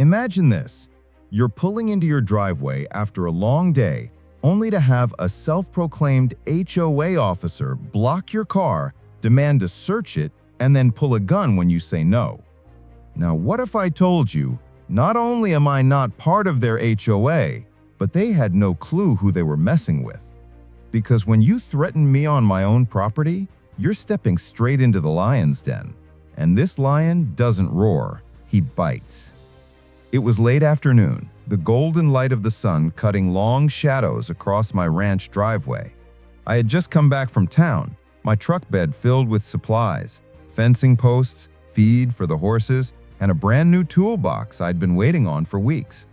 Imagine this. You're pulling into your driveway after a long day, only to have a self-proclaimed HOA officer block your car, demand to search it, and then pull a gun when you say no. Now, what if I told you, not only am I not part of their HOA, but they had no clue who they were messing with? Because when you threaten me on my own property, you're stepping straight into the lion's den. And this lion doesn't roar, he bites. It was late afternoon, the golden light of the sun cutting long shadows across my ranch driveway. I had just come back from town, my truck bed filled with supplies, fencing posts, feed for the horses, and a brand new toolbox I'd been waiting on for weeks.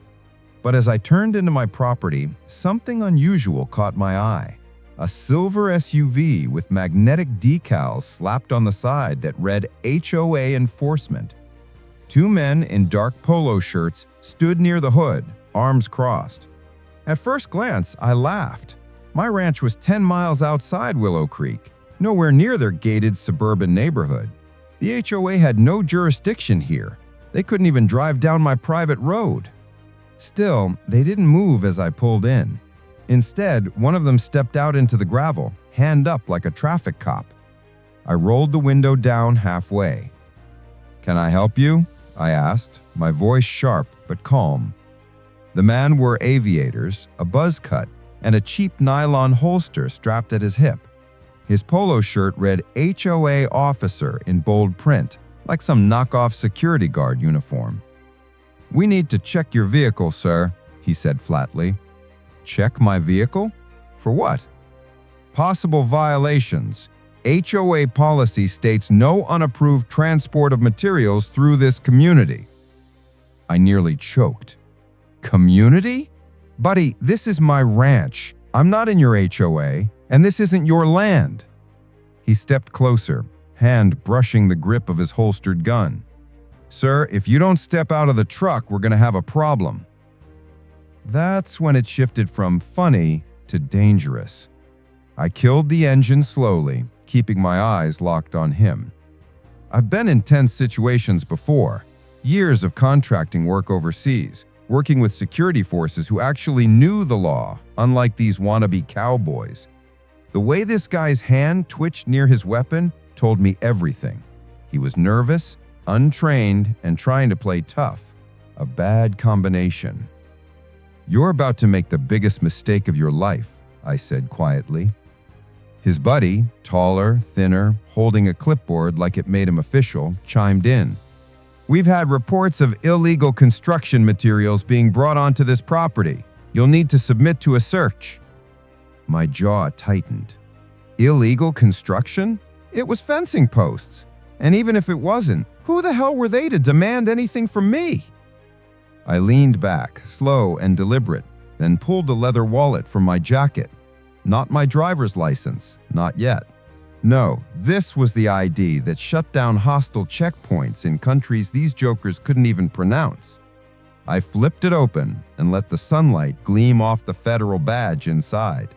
But as I turned into my property, something unusual caught my eye. A silver SUV with magnetic decals slapped on the side that read HOA Enforcement. Two men in dark polo shirts stood near the hood, arms crossed. At first glance, I laughed. My ranch was 10 miles outside Willow Creek, nowhere near their gated suburban neighborhood. The HOA had no jurisdiction here. They couldn't even drive down my private road. Still, they didn't move as I pulled in. Instead, one of them stepped out into the gravel, hand up like a traffic cop. I rolled the window down halfway. "Can I help you?" I asked, my voice sharp but calm. The man wore aviators, a buzz cut, and a cheap nylon holster strapped at his hip. His polo shirt read HOA Officer in bold print, like some knockoff security guard uniform. "We need to check your vehicle, sir," he said flatly. "Check my vehicle? For what?" "Possible violations. HOA policy states no unapproved transport of materials through this community." I nearly choked. "Community? Buddy, this is my ranch. I'm not in your HOA, and this isn't your land." He stepped closer, hand brushing the grip of his holstered gun. "Sir, if you don't step out of the truck, we're going to have a problem." That's when it shifted from funny to dangerous. I killed the engine slowly, keeping my eyes locked on him. I've been in tense situations before. Years of contracting work overseas, working with security forces who actually knew the law, unlike these wannabe cowboys. The way this guy's hand twitched near his weapon told me everything. He was nervous, untrained, and trying to play tough. A bad combination. "You're about to make the biggest mistake of your life," I said quietly. His buddy, taller, thinner, holding a clipboard like it made him official, chimed in. "We've had reports of illegal construction materials being brought onto this property. You'll need to submit to a search." My jaw tightened. Illegal construction? It was fencing posts. And even if it wasn't, who the hell were they to demand anything from me? I leaned back, slow and deliberate, then pulled a leather wallet from my jacket. Not my driver's license, not yet. No, this was the ID that shut down hostile checkpoints in countries these jokers couldn't even pronounce. I flipped it open and let the sunlight gleam off the federal badge inside.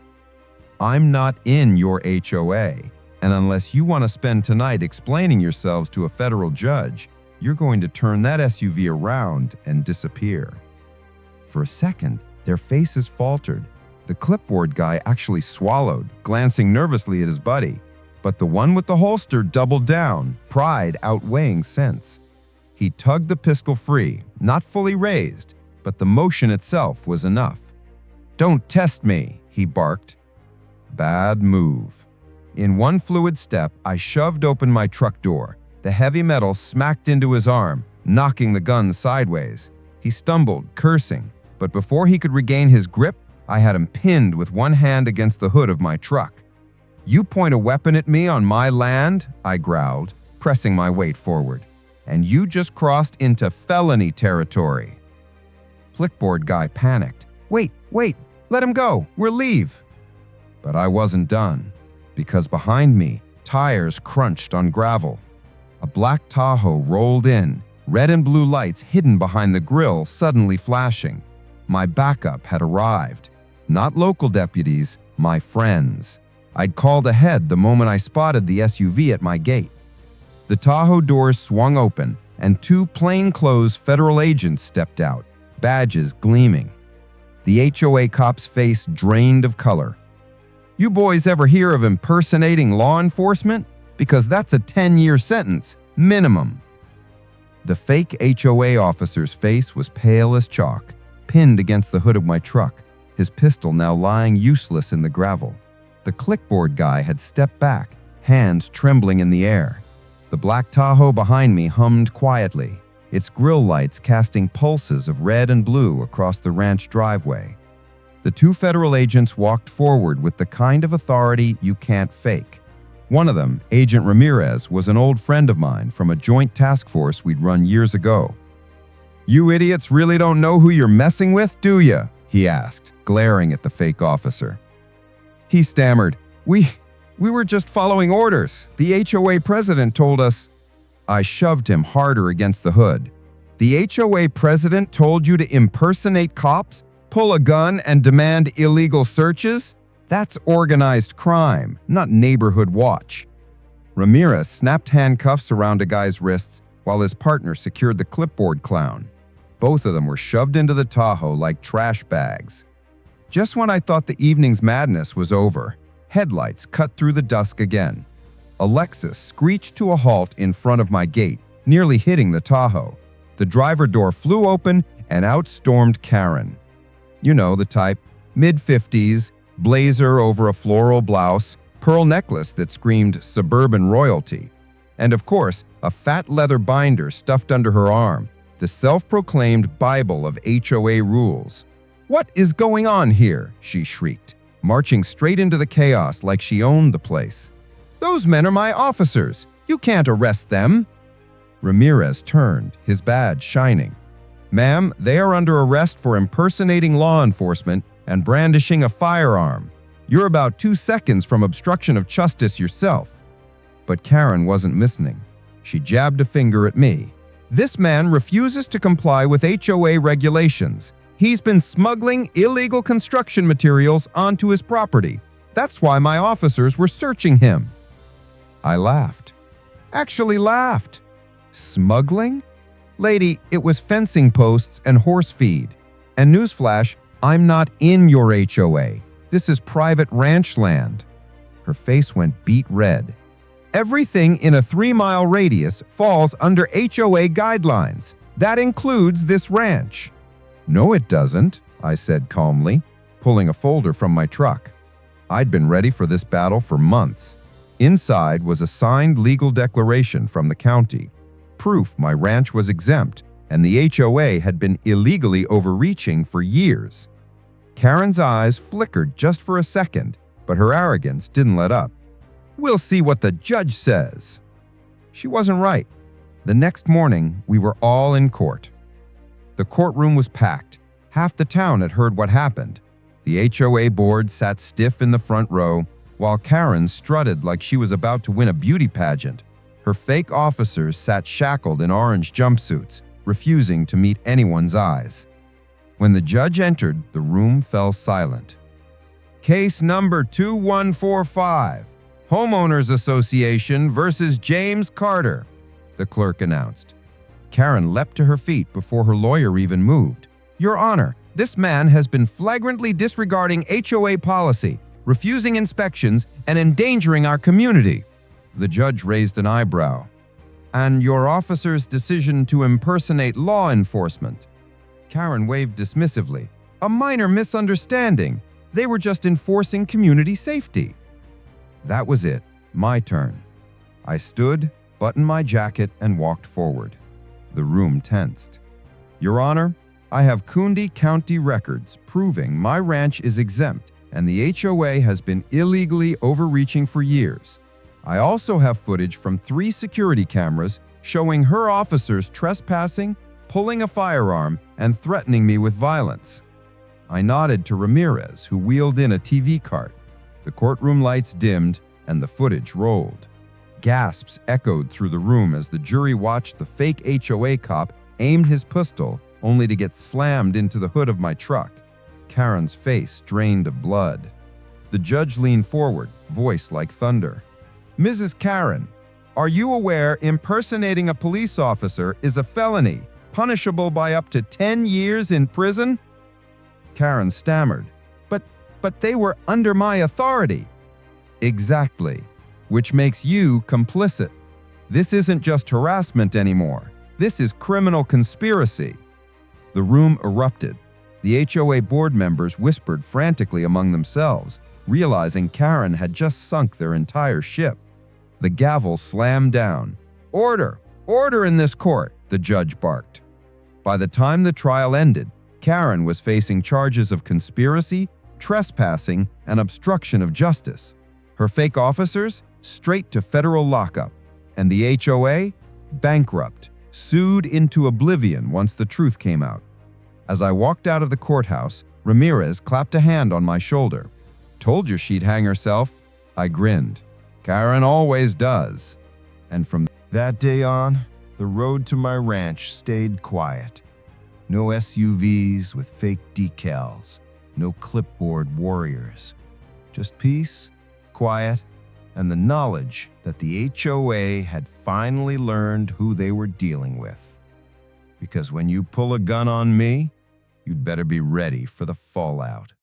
"I'm not in your HOA, and unless you want to spend tonight explaining yourselves to a federal judge, you're going to turn that SUV around and disappear." For a second, their faces faltered. The clipboard guy actually swallowed, glancing nervously at his buddy. But the one with the holster doubled down, pride outweighing sense. He tugged the pistol free, not fully raised, but the motion itself was enough. "Don't test me," he barked. Bad move. In one fluid step, I shoved open my truck door. The heavy metal smacked into his arm, knocking the gun sideways. He stumbled, cursing, but before he could regain his grip, I had him pinned with one hand against the hood of my truck. "You point a weapon at me on my land," I growled, pressing my weight forward, "and you just crossed into felony territory." Clipboard guy panicked. Wait, let him go, we'll leave." But I wasn't done, because behind me, tires crunched on gravel. A black Tahoe rolled in, red and blue lights hidden behind the grille suddenly flashing. My backup had arrived. Not local deputies, my friends. I'd called ahead the moment I spotted the SUV at my gate. The Tahoe doors swung open, and two plainclothes federal agents stepped out, badges gleaming. The HOA cop's face drained of color. "You boys ever hear of impersonating law enforcement? Because that's a 10-year sentence, minimum." The fake HOA officer's face was pale as chalk, pinned against the hood of my truck, his pistol now lying useless in the gravel. The clipboard guy had stepped back, hands trembling in the air. The black Tahoe behind me hummed quietly, its grille lights casting pulses of red and blue across the ranch driveway. The two federal agents walked forward with the kind of authority you can't fake. One of them, Agent Ramirez, was an old friend of mine from a joint task force we'd run years ago. "You idiots really don't know who you're messing with, do you?" he asked, glaring at the fake officer. He stammered, We were just following orders. The HOA president told us." I shoved him harder against the hood. "The HOA president told you to impersonate cops, pull a gun, and demand illegal searches? That's organized crime, not neighborhood watch." Ramirez snapped handcuffs around a guy's wrists while his partner secured the clipboard clown. Both of them were shoved into the Tahoe like trash bags. Just when I thought the evening's madness was over, headlights cut through the dusk again. A Lexus screeched to a halt in front of my gate, nearly hitting the Tahoe. The driver door flew open and out stormed Karen. You know the type, mid-50s, blazer over a floral blouse, pearl necklace that screamed suburban royalty, and of course, a fat leather binder stuffed under her arm, the self-proclaimed Bible of HOA rules. "What is going on here?" she shrieked, marching straight into the chaos like she owned the place. "Those men are my officers. You can't arrest them." Ramirez turned, his badge shining. "Ma'am, they are under arrest for impersonating law enforcement and brandishing a firearm. You're about 2 seconds from obstruction of justice yourself." But Karen wasn't listening. She jabbed a finger at me. "This man refuses to comply with HOA regulations. He's been smuggling illegal construction materials onto his property. That's why my officers were searching him." I laughed. Actually laughed. Smuggling? Lady, it was fencing posts and horse feed. And newsflash, I'm not in your HOA. This is private ranch land. Her face went beet red. Everything in a 3-mile radius falls under HOA guidelines. That includes this ranch. "No, it doesn't," I said calmly, pulling a folder from my truck. I'd been ready for this battle for months. Inside was a signed legal declaration from the county, proof my ranch was exempt and the HOA had been illegally overreaching for years. Karen's eyes flickered just for a second, but her arrogance didn't let up. "We'll see what the judge says." She wasn't right. The next morning, we were all in court. The courtroom was packed. Half the town had heard what happened. The HOA board sat stiff in the front row, while Karen strutted like she was about to win a beauty pageant. Her fake officers sat shackled in orange jumpsuits, refusing to meet anyone's eyes. When the judge entered, the room fell silent. "Case number 2145, Homeowners Association versus James Carter," the clerk announced. Karen leapt to her feet before her lawyer even moved. "Your Honor, this man has been flagrantly disregarding HOA policy, refusing inspections, and endangering our community." The judge raised an eyebrow. "And your officer's decision to impersonate law enforcement?" Karen waved dismissively. "A minor misunderstanding. They were just enforcing community safety." That was it. My turn. I stood, buttoned my jacket, and walked forward. The room tensed. "Your Honor, I have Coonday County records proving my ranch is exempt and the HOA has been illegally overreaching for years. I also have footage from 3 security cameras showing her officers trespassing, pulling a firearm, and threatening me with violence." I nodded to Ramirez, who wheeled in a TV cart. The courtroom lights dimmed and the footage rolled. Gasps echoed through the room as the jury watched the fake HOA cop aim his pistol only to get slammed into the hood of my truck. Karen's face drained of blood. The judge leaned forward, voice like thunder. "Mrs. Karen, Are you aware impersonating a police officer is a felony, punishable by up to 10 years in prison? Karen stammered. But they were under my authority. Exactly, which makes you complicit. This isn't just harassment anymore. This is criminal conspiracy. The room erupted. The HOA board members whispered frantically among themselves, realizing Karen had just sunk their entire ship. The gavel slammed down. Order! Order in this court, the judge barked. By the time the trial ended, Karen was facing charges of conspiracy, trespassing, and obstruction of justice. Her fake officers, straight to federal lockup. And the HOA, bankrupt, sued into oblivion once the truth came out. As I walked out of the courthouse, Ramirez clapped a hand on my shoulder. Told you she'd hang herself. I grinned. Karen always does. And from That day on, the road to my ranch stayed quiet. No SUVs with fake decals, no clipboard warriors. Just peace, quiet, and the knowledge that the HOA had finally learned who they were dealing with. Because when you pull a gun on me, you'd better be ready for the fallout.